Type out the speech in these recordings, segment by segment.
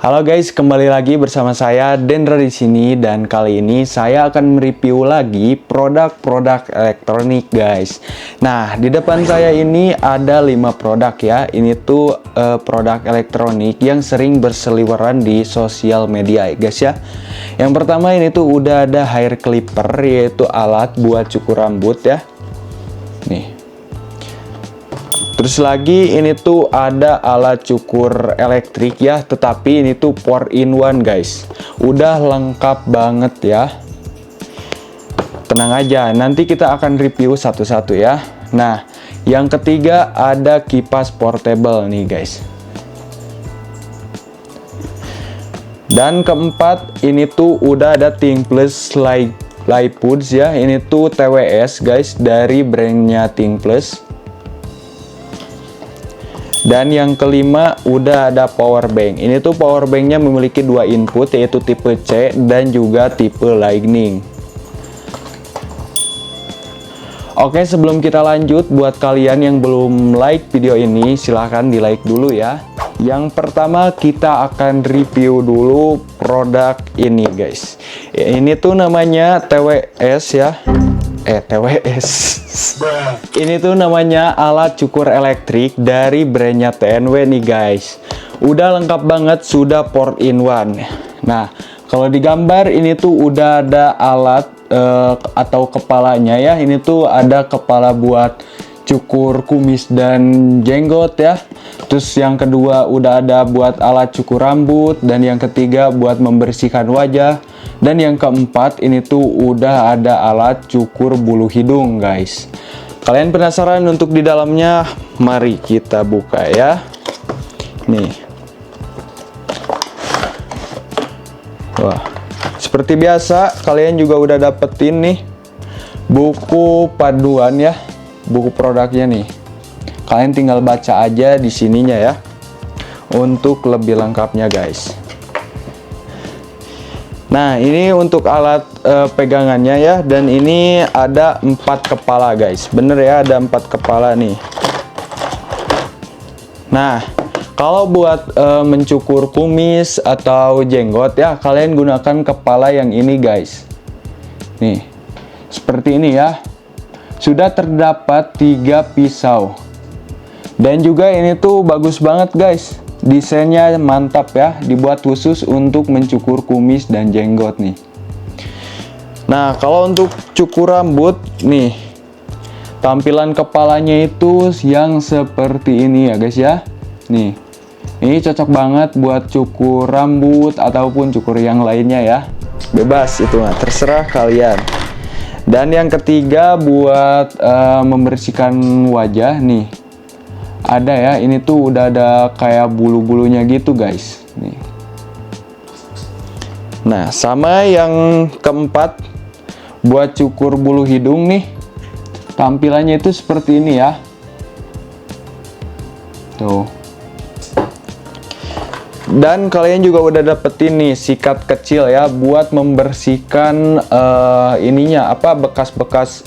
Halo guys, kembali lagi bersama saya Dendra di sini dan kali ini saya akan mereview lagi produk-produk elektronik guys. Nah, di depan saya ini ada 5 produk ya. Ini tuh produk elektronik yang sering berseliweran di sosial media ya guys ya. Yang pertama ini tuh udah ada hair clipper, yaitu alat buat cukur rambut ya. Nih. Terus lagi ini tuh ada alat cukur elektrik ya, tetapi ini tuh 4-in-1 guys. Udah lengkap banget ya. Tenang aja, nanti kita akan review satu-satu ya. Nah, yang ketiga ada kipas portable nih guys. Dan keempat ini tuh udah ada Thinkless Light Foods ya. Ini tuh TWS guys dari brandnya Thinkless. Dan yang kelima udah ada power bank. Ini tuh power banknya memiliki 2 input, yaitu tipe C dan juga tipe Lightning. Oke, sebelum kita lanjut, buat kalian yang belum like video ini, silahkan di like dulu ya. Yang pertama kita akan review dulu produk ini guys. Ini tuh namanya TWS ya. TWS. Ini tuh namanya alat cukur elektrik dari brandnya TNW nih guys. Udah lengkap banget, sudah 4-in-1. Nah, kalau di gambar ini tuh udah ada alat atau kepalanya ya. Ini tuh ada kepala buat cukur kumis dan jenggot ya. Terus yang kedua udah ada buat alat cukur rambut, dan yang ketiga buat membersihkan wajah. Dan yang keempat ini tuh udah ada alat cukur bulu hidung guys. Kalian penasaran untuk di dalamnya? Mari kita buka ya. Nih. Wah, seperti biasa kalian juga udah dapetin nih buku paduan ya, buku produknya nih. Kalian tinggal baca aja di sininya ya untuk lebih lengkapnya guys. Nah, ini untuk alat pegangannya ya, dan ini ada 4 kepala guys. Bener ya, ada 4 kepala nih. Nah, kalau buat mencukur kumis atau jenggot ya, kalian gunakan kepala yang ini guys. Nih, seperti ini ya. Sudah terdapat 3 pisau. Dan juga ini tuh bagus banget guys. Desainnya mantap ya, dibuat khusus untuk mencukur kumis dan jenggot nih. Nah, kalau untuk cukur rambut nih, tampilan kepalanya itu yang seperti ini ya guys ya. Nih, ini cocok banget buat cukur rambut ataupun cukur yang lainnya ya. Bebas itu mah, terserah kalian. Dan yang ketiga buat membersihkan wajah nih. Ada ya, ini tuh udah ada kayak bulu-bulunya gitu guys. Nih. Nah, sama yang keempat buat cukur bulu hidung nih. Tampilannya itu seperti ini ya. Tuh. Dan kalian juga udah dapetin nih sikat kecil ya buat membersihkan ininya apa, bekas-bekas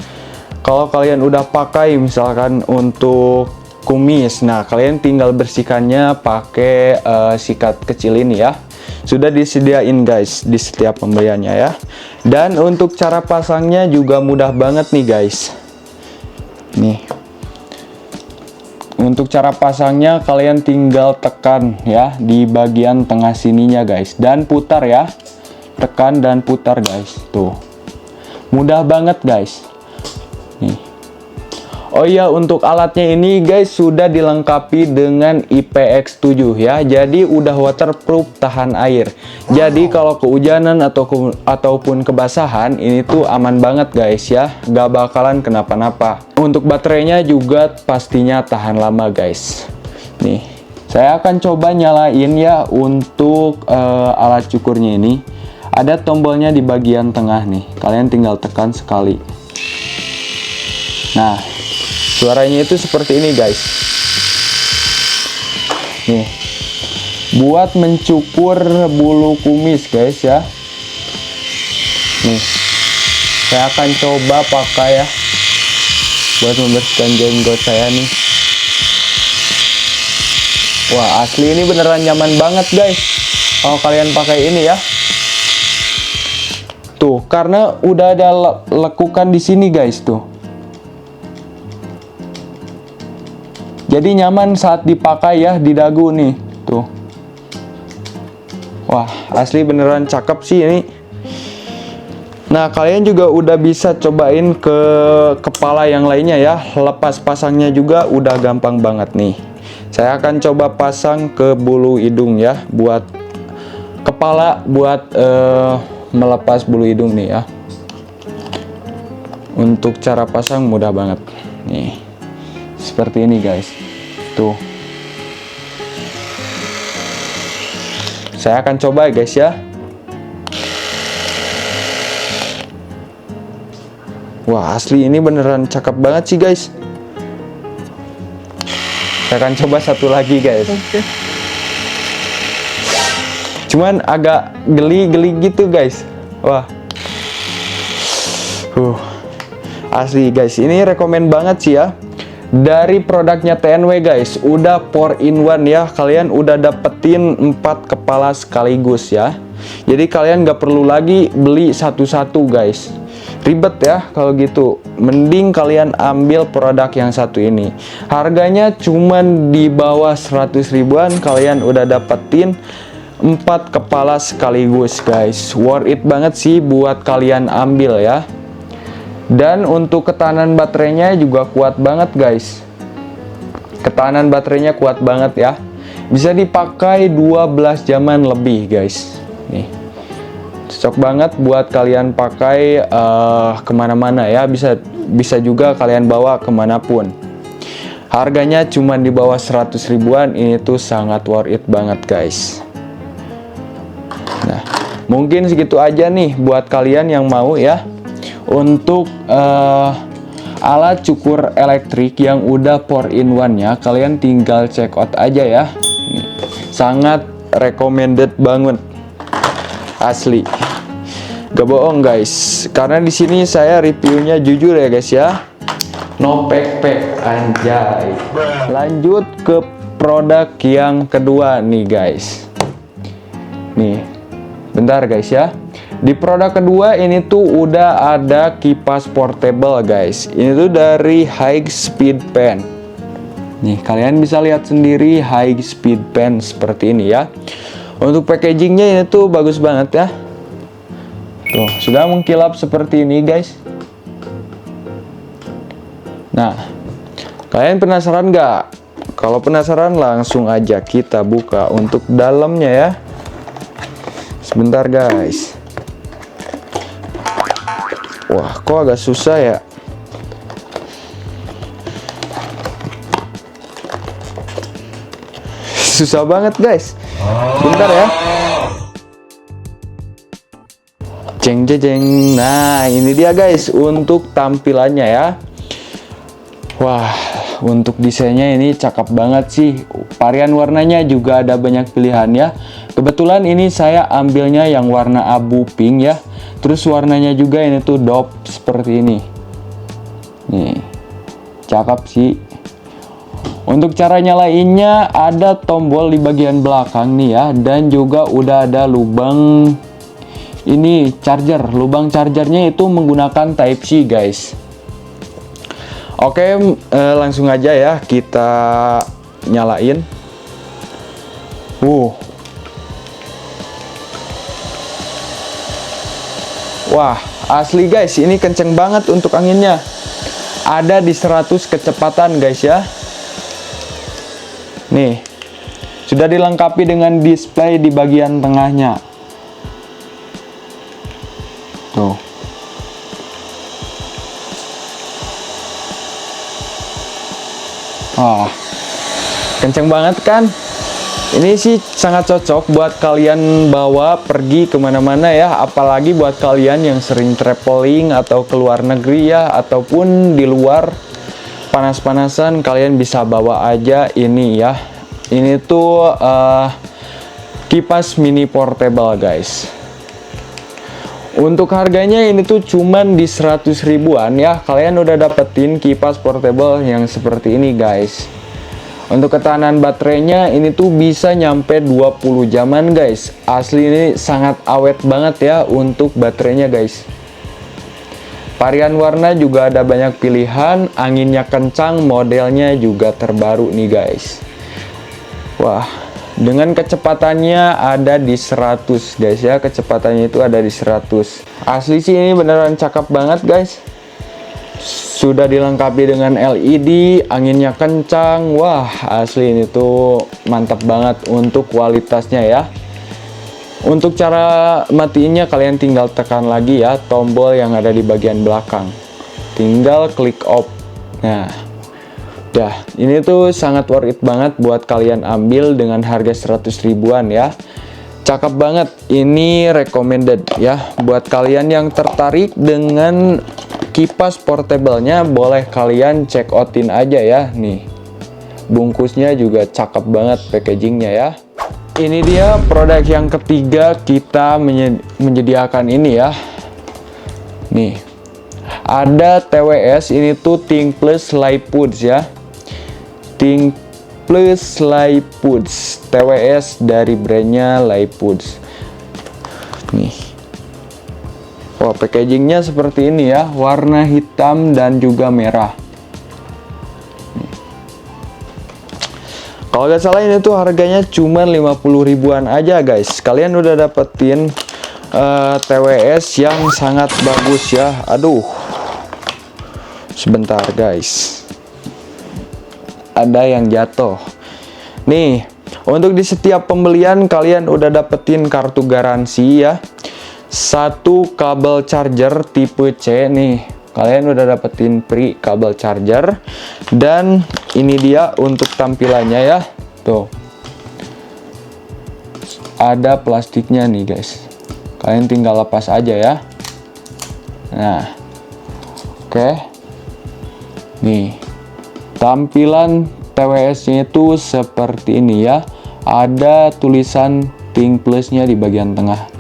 kalau kalian udah pakai misalkan untuk kumis. Nah, kalian tinggal bersihkannya pakai sikat kecil ini ya. Sudah disediain guys di setiap pembeliannya ya. Dan untuk cara pasangnya juga mudah banget nih guys. Nih. Untuk cara pasangnya kalian tinggal tekan ya di bagian tengah sininya guys, dan putar ya. Tekan dan putar guys. Tuh. Mudah banget guys. Nih. Oh iya, untuk alatnya ini guys sudah dilengkapi dengan IPX7 ya. Jadi udah waterproof, tahan air. Jadi kalau kehujanan ataupun kebasahan ini tuh aman banget guys ya. Gak bakalan kenapa-napa. Untuk baterainya juga pastinya tahan lama guys. Nih, saya akan coba nyalain ya untuk alat cukurnya ini. Ada tombolnya di bagian tengah nih. Kalian tinggal tekan sekali. Nah, suaranya itu seperti ini guys. Nih, buat mencukur bulu kumis guys ya. Nih, saya akan coba pakai ya buat membersihkan jenggot saya nih. Wah, asli ini beneran nyaman banget guys. kalau kalian pakai ini ya. Tuh, karena udah ada lekukan di sini guys tuh. Jadi nyaman saat dipakai ya di dagu nih, tuh. Wah, asli beneran cakep sih ini. Nah, kalian juga udah bisa cobain ke kepala yang lainnya ya. Lepas pasangnya juga udah gampang banget nih. Saya akan coba pasang ke bulu hidung ya, buat kepala, buat melepas bulu hidung nih ya. Untuk cara pasang mudah banget. Nih. Seperti ini guys. Tuh. Saya akan coba guys ya. Wah, asli ini beneran cakep banget sih guys. Saya akan coba satu lagi guys. Oke. Cuman agak geli-geli gitu guys. Wah. Asli guys, ini rekomen banget sih ya. Dari produknya TNW guys, udah 4-in-1 ya. Kalian udah dapetin 4 kepala sekaligus ya. Jadi kalian gak perlu lagi beli satu-satu guys. Ribet ya kalau gitu. Mending kalian ambil produk yang satu ini. Harganya cuman di bawah 100 ribuan. Kalian udah dapetin 4 kepala sekaligus guys. Worth it banget sih buat kalian ambil ya. Dan untuk ketahanan baterainya juga kuat banget guys. Ketahanan baterainya kuat banget ya. Bisa dipakai 12 jaman lebih guys. Nih, cocok banget buat kalian pakai kemana-mana ya. Bisa juga kalian bawa kemanapun. Harganya cuma di bawah 100 ribuan. Ini tuh sangat worth it banget guys. Nah, mungkin segitu aja nih buat kalian yang mau ya. Untuk alat cukur elektrik yang udah 4-in-1 nya, kalian tinggal check out aja ya. Nih, sangat recommended banget. Asli. Gak bohong guys. Karena di sini saya reviewnya jujur ya guys ya. No pek-pek anjay. Lanjut ke produk yang kedua nih guys. Nih. Bentar guys ya. Di produk kedua ini tuh udah ada kipas portable guys. Ini tuh dari High Speed Pen. Nih kalian bisa lihat sendiri High Speed Pen seperti ini ya. Untuk packagingnya ini tuh bagus banget ya. Tuh sudah mengkilap seperti ini guys. Nah, kalian penasaran nggak? Kalau penasaran langsung aja kita buka untuk dalamnya ya. Sebentar guys. Wah, kok agak susah ya? Susah banget guys. Bentar ya. Jeng jeng jeng. Nah, ini dia guys untuk tampilannya ya. Wah, untuk desainnya ini cakep banget sih. Varian warnanya juga ada banyak pilihan ya. Kebetulan ini saya ambilnya yang warna abu pink ya. Terus warnanya juga ini tuh dope seperti ini. Nih, cakep sih. Untuk cara nyalainnya ada tombol di bagian belakang nih ya. Dan juga udah ada lubang ini charger. Lubang chargernya itu menggunakan Type C guys. Oke, langsung aja ya kita nyalain. Wah, asli guys, ini kenceng banget untuk anginnya. Ada di 100 kecepatan guys ya. Nih, sudah dilengkapi dengan display di bagian tengahnya. Tuh. Wah, kenceng banget kan? Ini sih sangat cocok buat kalian bawa pergi kemana-mana ya. Apalagi buat kalian yang sering traveling atau ke luar negeri ya. Ataupun di luar panas-panasan, kalian bisa bawa aja ini ya. Ini tuh kipas mini portable guys. Untuk harganya ini tuh cuman di 100 ribuan ya. Kalian udah dapetin kipas portable yang seperti ini guys. Untuk ketahanan baterainya ini tuh bisa nyampe 20 jaman guys. Asli ini sangat awet banget ya untuk baterainya guys. Varian warna juga ada banyak pilihan, anginnya kencang, modelnya juga terbaru nih guys. Wah, dengan kecepatannya ada di 100 guys ya, kecepatannya itu ada di 100. Asli sih ini beneran cakep banget guys. Sudah dilengkapi dengan LED, anginnya kencang. Wah, asli ini tuh mantap banget untuk kualitasnya ya. Untuk cara matiinnya kalian tinggal tekan lagi ya tombol yang ada di bagian belakang. Tinggal klik off. Nah, dah, ini tuh sangat worth it banget buat kalian ambil dengan harga 100 ribuan ya. Cakep banget, ini recommended ya. Buat kalian yang tertarik dengan kipas portable-nya, boleh kalian check outin aja ya. Nih, bungkusnya juga cakep banget packagingnya ya. Ini dia produk yang ketiga kita menyediakan ini ya. Nih, ada TWS, ini tuh Think Plus Live Foods ya. Think Plus Live Foods, TWS dari brandnya Live Foods. Nih, wah, packagingnya seperti ini ya, warna hitam dan juga merah. Kalau nggak salah ini tuh harganya cuma 50 ribuan aja guys. Kalian udah dapetin TWS yang sangat bagus ya. Aduh, sebentar guys, ada yang jatuh. Nih, untuk di setiap pembelian kalian udah dapetin kartu garansi ya. Satu kabel charger tipe C nih, kalian udah dapetin free kabel charger. Dan ini dia untuk tampilannya ya, tuh ada plastiknya nih guys, kalian tinggal lepas aja ya. Nah, oke. Nih, tampilan TWS nya itu seperti ini ya, ada tulisan Think Plus nya di bagian tengah.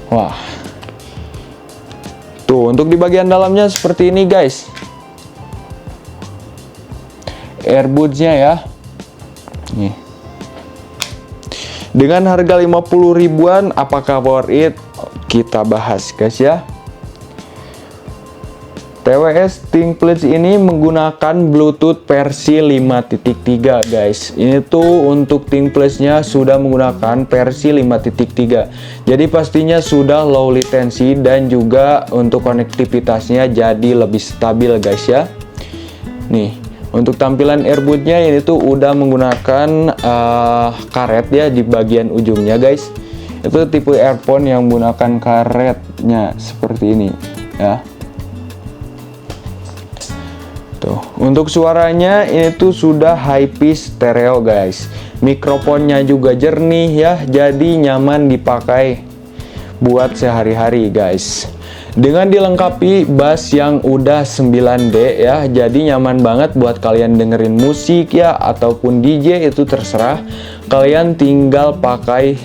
Wah, tuh untuk di bagian dalamnya seperti ini guys, earbuds-nya ya. Nih, dengan harga 50 ribuan, apakah worth it? Kita bahas guys ya. TWS Think Plus ini menggunakan Bluetooth versi 5.3 guys. Ini tuh untuk Think Plus nya sudah menggunakan versi 5.3. Jadi pastinya sudah low latency dan juga untuk konektivitasnya jadi lebih stabil guys ya. Nih, untuk tampilan earbudnya ini tuh udah menggunakan karet ya di bagian ujungnya guys. Itu tipe earphone yang menggunakan karetnya seperti ini ya. Tuh, untuk suaranya ini tuh sudah high pitch stereo guys. Mikrofonnya juga jernih ya, jadi nyaman dipakai buat sehari-hari guys. Dengan dilengkapi bass yang udah 9D ya, jadi nyaman banget buat kalian dengerin musik ya ataupun DJ, itu terserah. Kalian tinggal pakai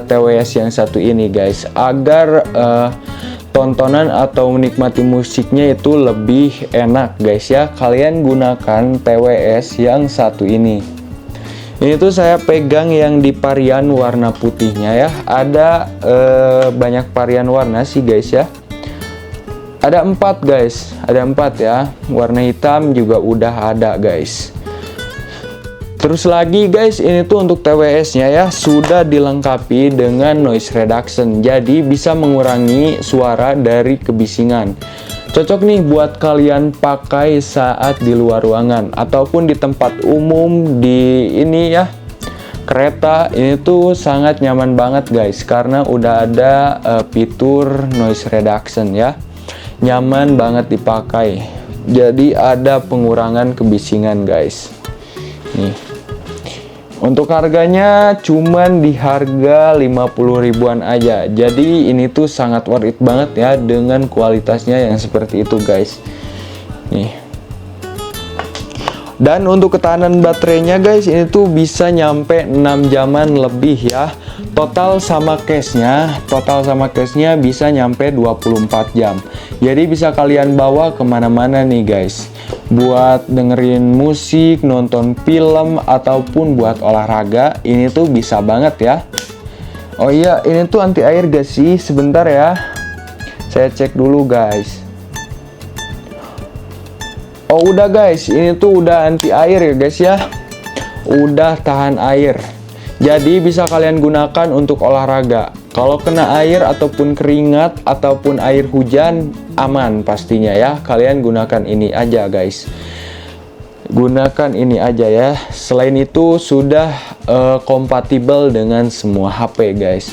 TWS yang satu ini guys, agar tontonan atau menikmati musiknya itu lebih enak guys ya. Kalian gunakan TWS yang satu ini. Ini tuh saya pegang yang di varian warna putihnya ya. Ada banyak varian warna sih guys ya. Ada 4 guys, ada 4 ya. Warna hitam juga udah ada guys. Terus lagi guys, ini tuh untuk TWS-nya ya, sudah dilengkapi dengan noise reduction. Jadi bisa mengurangi suara dari kebisingan. Cocok nih buat kalian pakai saat di luar ruangan ataupun di tempat umum, di ini ya, kereta. Ini tuh sangat nyaman banget guys, karena udah ada fitur noise reduction ya. Nyaman banget dipakai. Jadi ada pengurangan kebisingan guys. Nih. Untuk harganya cuman di harga 50 ribuan aja. Jadi ini tuh sangat worth it banget ya dengan kualitasnya yang seperti itu guys. Nih. Dan untuk ketahanan baterainya guys, ini tuh bisa nyampe 6 jaman lebih ya. Total sama case-nya bisa nyampe 24 jam. Jadi bisa kalian bawa kemana-mana nih guys. Buat dengerin musik, nonton film, ataupun buat olahraga, ini tuh bisa banget ya. Oh iya, ini tuh anti air gak sih? Sebentar ya, saya cek dulu guys. Oh udah guys, ini tuh udah anti air ya guys ya. Udah tahan air. Jadi bisa kalian gunakan untuk olahraga. Kalau kena air ataupun keringat ataupun air hujan, aman pastinya ya. Kalian gunakan ini aja guys. Gunakan ini aja ya. Selain itu sudah kompatibel dengan semua HP guys.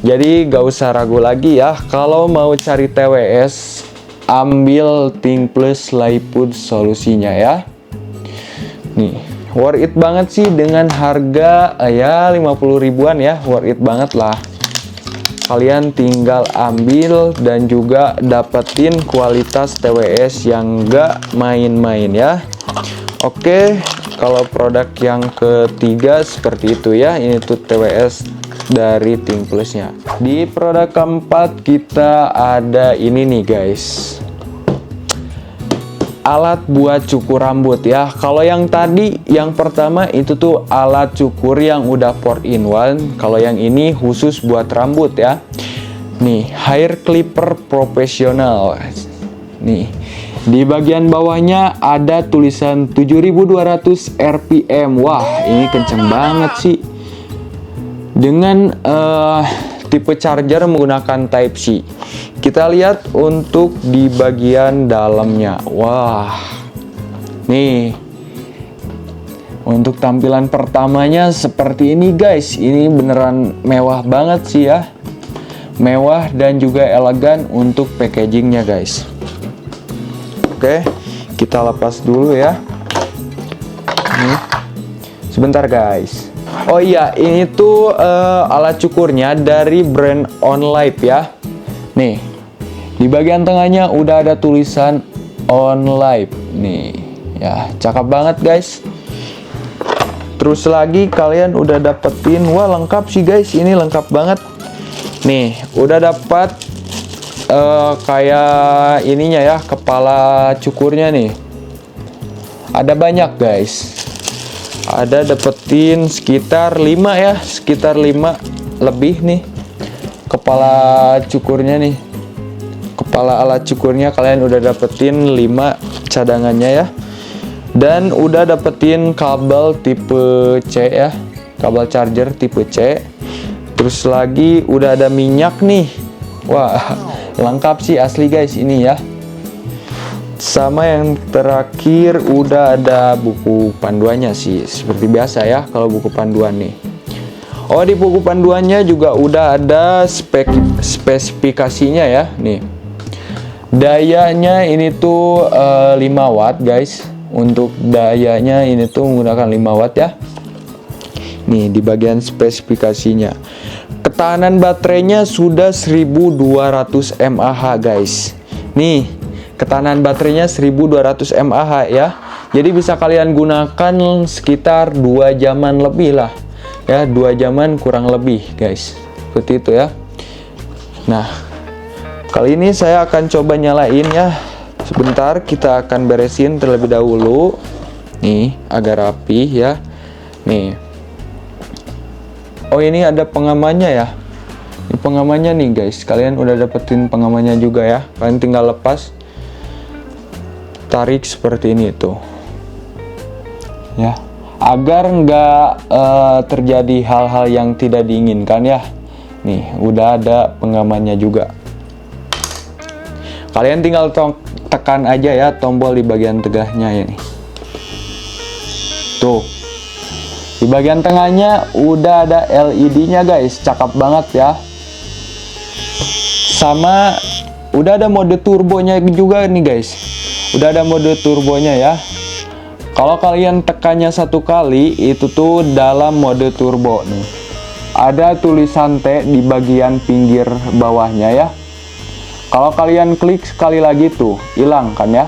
Jadi gak usah ragu lagi ya. Kalau mau cari TWS, ambil Think Plus Liput solusinya ya. Nih, worth it banget sih dengan harga ya 50 ribuan ya, worth it banget lah. Kalian tinggal ambil dan juga dapetin kualitas TWS yang gak main-main ya. Oke, kalau produk yang ketiga seperti itu ya. Ini tuh TWS dari Think Plusnya. Di produk keempat kita ada ini nih guys, alat buat cukur rambut ya. Kalau yang tadi, yang pertama itu tuh alat cukur yang udah 4-in-1. Kalau yang ini khusus buat rambut ya. Nih, hair clipper profesional. Nih, di bagian bawahnya ada tulisan 7200 RPM. Wah, ini kenceng banget sih. Dengan tipe charger menggunakan Type C. Kita lihat untuk di bagian dalamnya. Wah, nih untuk tampilan pertamanya seperti ini guys. Ini beneran mewah banget sih ya. Mewah dan juga elegan untuk packagingnya guys. Oke, kita lepas dulu ya. Nih, sebentar guys. Oh iya, ini tuh alat cukurnya dari brand OnLive ya. Nih, di bagian tengahnya udah ada tulisan OnLive. Nih, ya cakep banget guys. Terus lagi kalian udah dapetin, wah lengkap sih guys, ini lengkap banget. Nih, udah dapat kayak ininya ya, kepala cukurnya nih. Ada banyak guys. Ada dapetin sekitar 5 ya, sekitar 5 lebih nih kepala cukurnya nih. Kepala alat cukurnya kalian udah dapetin 5 cadangannya ya. Dan udah dapetin kabel tipe C ya, kabel charger tipe C. Terus lagi udah ada minyak nih. Wah, lengkap sih asli guys ini ya. Sama yang terakhir udah ada buku panduannya sih, seperti biasa ya kalau buku panduan nih. Oh, di buku panduannya juga udah ada spesifikasinya ya. Nih, dayanya ini tuh 5 watt guys. Untuk dayanya ini tuh menggunakan 5 watt ya. Nih di bagian spesifikasinya. Ketahanan baterainya sudah 1200 mAh guys. Nih, ketahanan baterainya 1200 mAh ya. Jadi bisa kalian gunakan sekitar 2 jaman lebih lah. Ya, 2 jaman kurang lebih guys. Seperti itu ya. Nah, kali ini saya akan coba nyalain ya. Sebentar, kita akan beresin terlebih dahulu. Nih, agar rapi ya. Nih. Oh, ini ada pengamannya ya. Ini pengamannya nih guys. Kalian udah dapetin pengamannya juga ya. Kalian tinggal lepas. Tarik seperti ini tuh. Ya. Agar nggak terjadi hal-hal yang tidak diinginkan ya. Nih, udah ada pengamannya juga. Kalian tinggal tekan aja ya tombol di bagian tengahnya ini. Tuh. Di bagian tengahnya udah ada LED-nya guys. Cakep banget ya. Sama udah ada mode turbonya juga nih guys. Udah ada mode turbonya ya. Kalau kalian tekannya 1 kali, itu tuh dalam mode turbo nih. Ada tulisan T di bagian pinggir bawahnya ya. Kalau kalian klik sekali lagi tuh, hilang kan ya.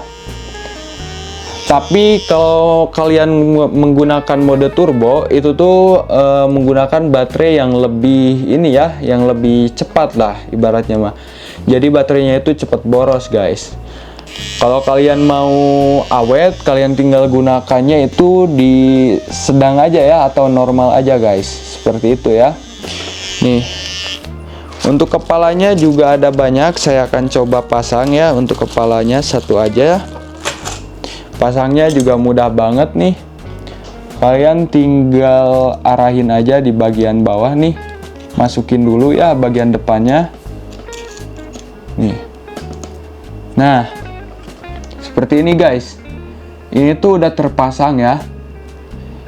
Tapi kalau kalian menggunakan mode turbo itu tuh menggunakan baterai yang lebih ini ya, yang lebih cepat lah ibaratnya mah. Jadi baterainya itu cepat boros guys. Kalau kalian mau awet, kalian tinggal gunakannya itu di sedang aja ya, atau normal aja guys. Seperti itu ya. Nih. Untuk kepalanya juga ada banyak, saya akan coba pasang ya. Untuk kepalanya satu aja. Pasangnya juga mudah banget nih. Kalian tinggal arahin aja di bagian bawah nih. Masukin dulu ya bagian depannya. Nih. Nah, seperti ini guys. Ini tuh udah terpasang ya.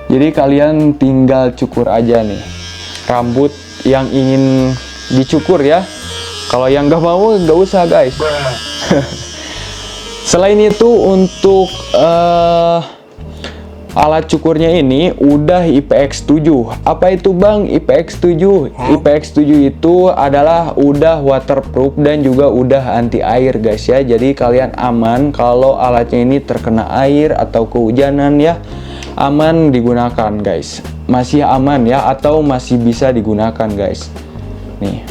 Jadi kalian tinggal cukur aja nih rambut yang ingin dicukur ya. Kalau yang nggak mau nggak usah guys. Selain itu untuk alat cukurnya ini udah IPX7. Apa itu bang IPX7? IPX7 itu adalah udah waterproof dan juga udah anti air guys ya. Jadi kalian aman kalau alatnya ini terkena air atau kehujanan ya, aman digunakan guys. Masih aman ya, atau masih bisa digunakan guys. Nih,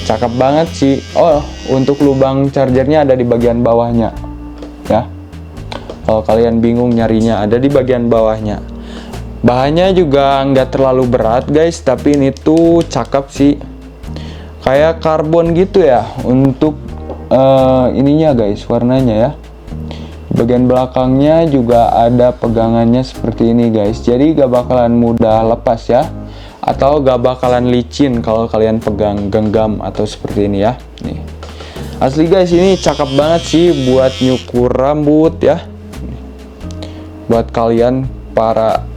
cakep banget sih. Oh, untuk lubang chargernya ada di bagian bawahnya ya. Kalau kalian bingung nyarinya, ada di bagian bawahnya. Bahannya juga nggak terlalu berat guys, tapi ini tuh cakep sih, kayak karbon gitu ya. Untuk ininya guys, warnanya ya. Bagian belakangnya juga ada pegangannya seperti ini guys, jadi gak bakalan mudah lepas ya, atau gak bakalan licin kalau kalian pegang genggam atau seperti ini ya. Nih, asli guys, ini cakep banget sih buat nyukur rambut ya. Buat kalian para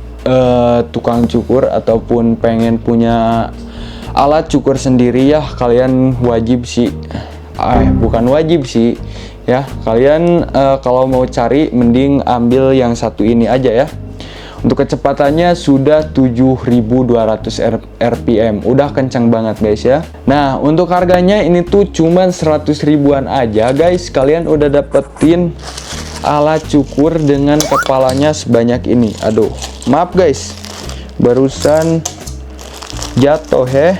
tukang cukur ataupun pengen punya alat cukur sendiri ya, kalian wajib sih, bukan wajib sih ya, kalian kalau mau cari mending ambil yang satu ini aja ya. Untuk kecepatannya sudah 7200 rpm, udah kencang banget guys ya. Nah, untuk harganya ini tuh cuman 100 ribuan aja guys. Kalian udah dapetin alat cukur dengan kepalanya sebanyak ini. Aduh, maaf guys, barusan jatuh ya.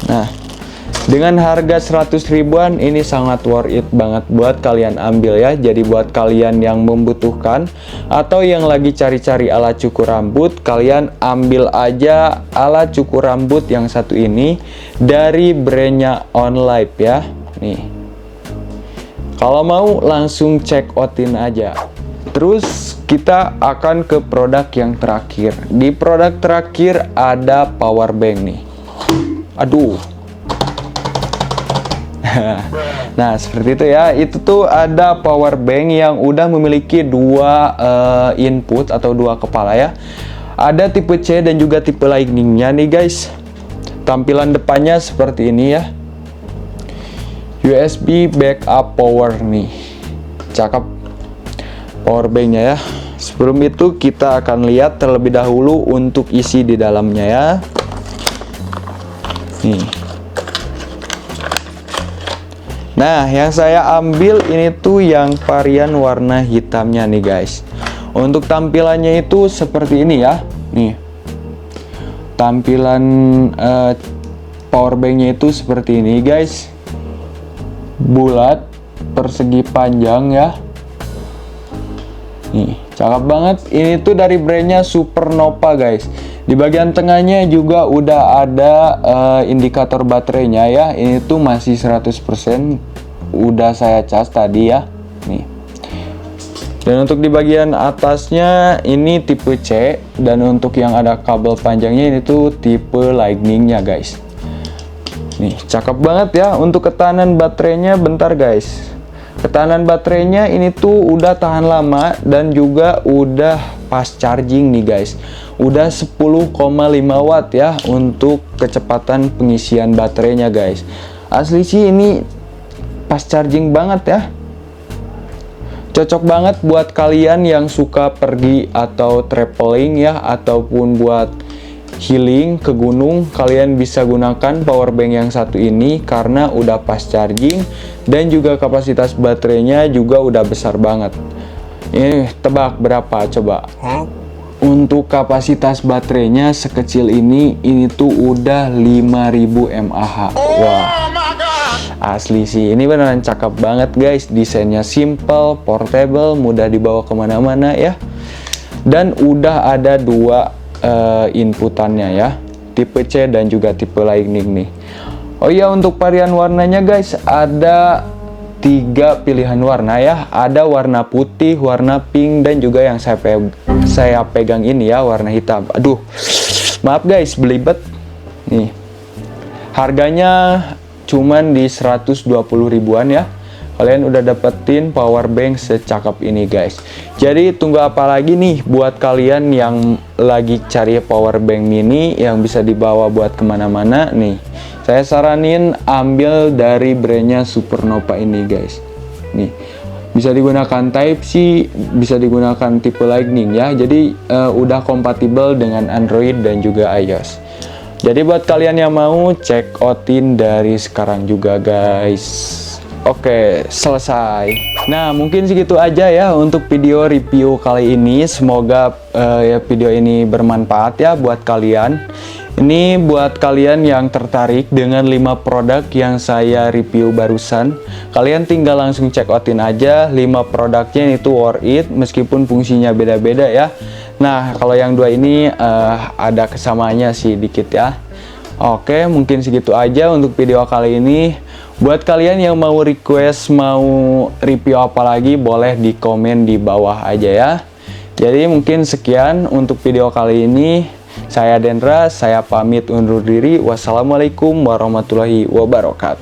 Nah, dengan harga 100 ribuan ini sangat worth it banget buat kalian ambil ya. Jadi buat kalian yang membutuhkan atau yang lagi cari-cari alat cukur rambut, kalian ambil aja alat cukur rambut yang satu ini dari brandnya OnLive ya. Nih, kalau mau langsung check outin aja. Terus kita akan ke produk yang terakhir. Di produk terakhir ada power bank nih. Aduh. Nah, seperti itu ya. Itu tuh ada power bank yang udah memiliki dua input atau dua kepala ya. Ada tipe C dan juga tipe Lightning-nya nih guys. Tampilan depannya seperti ini ya. USB backup power nih. Cakep power bank-nya ya. Sebelum itu kita akan lihat terlebih dahulu untuk isi di dalamnya ya. Nih. Nah, yang saya ambil ini tuh yang varian warna hitamnya nih guys. Untuk tampilannya itu seperti ini ya. Nih, tampilan power banknya itu seperti ini guys. Bulat, persegi panjang ya. Nih, cakep banget. Ini tuh dari brandnya Supernova guys. Di bagian tengahnya juga udah ada indikator baterainya ya. Ini tuh masih 100%, udah saya cas tadi ya. Nih. Dan untuk di bagian atasnya ini tipe C, dan untuk yang ada kabel panjangnya ini tuh tipe Lightning-nya guys. Nih, cakep banget ya. Untuk ketahanan baterainya bentar guys. Ketahanan baterainya ini tuh udah tahan lama dan juga udah fast charging nih guys. Udah 10,5 watt ya untuk kecepatan pengisian baterainya guys. Asli sih ini fast charging banget ya. Cocok banget buat kalian yang suka pergi atau traveling ya, ataupun buat healing ke gunung, kalian bisa gunakan power bank yang satu ini karena udah fast charging dan juga kapasitas baterainya juga udah besar banget. Ini tebak berapa coba? Untuk kapasitas baterainya sekecil ini tuh udah 5000 mAh. Wah, asli sih, ini beneran cakep banget guys. Desainnya simple, portable, mudah dibawa kemana-mana ya. Dan udah ada dua inputannya ya, tipe C dan juga tipe Lightning nih. Oh iya, untuk varian warnanya guys, ada 3 pilihan warna ya. Ada warna putih, warna pink, dan juga yang saya pegang ini ya, warna hitam. Aduh, maaf guys, belibet nih. Harganya cuman di 120 ribuan ya. Kalian udah dapetin power bank secakep ini guys. Jadi tunggu apa lagi nih buat kalian yang lagi cari power bank mini yang bisa dibawa buat kemana-mana nih. Saya saranin ambil dari brandnya Supernova ini guys. Nih, bisa digunakan Type C, bisa digunakan tipe Lightning ya. Jadi udah kompatibel dengan Android dan juga iOS. Jadi buat kalian yang mau, check outin dari sekarang juga guys. Oke, selesai. Nah, mungkin segitu aja ya untuk video review kali ini. Semoga ya video ini bermanfaat ya buat kalian. Ini buat kalian yang tertarik dengan 5 produk yang saya review barusan. Kalian tinggal langsung check outin aja 5 produknya, itu worth it meskipun fungsinya beda-beda ya. Nah, kalau yang 2 ini ada kesamaannya sih dikit ya. Oke, mungkin segitu aja untuk video kali ini. Buat kalian yang mau request, mau review apa lagi, boleh di komen di bawah aja ya. Jadi mungkin sekian untuk video kali ini. Saya Dendra, saya pamit undur diri. Wassalamualaikum warahmatullahi wabarakatuh.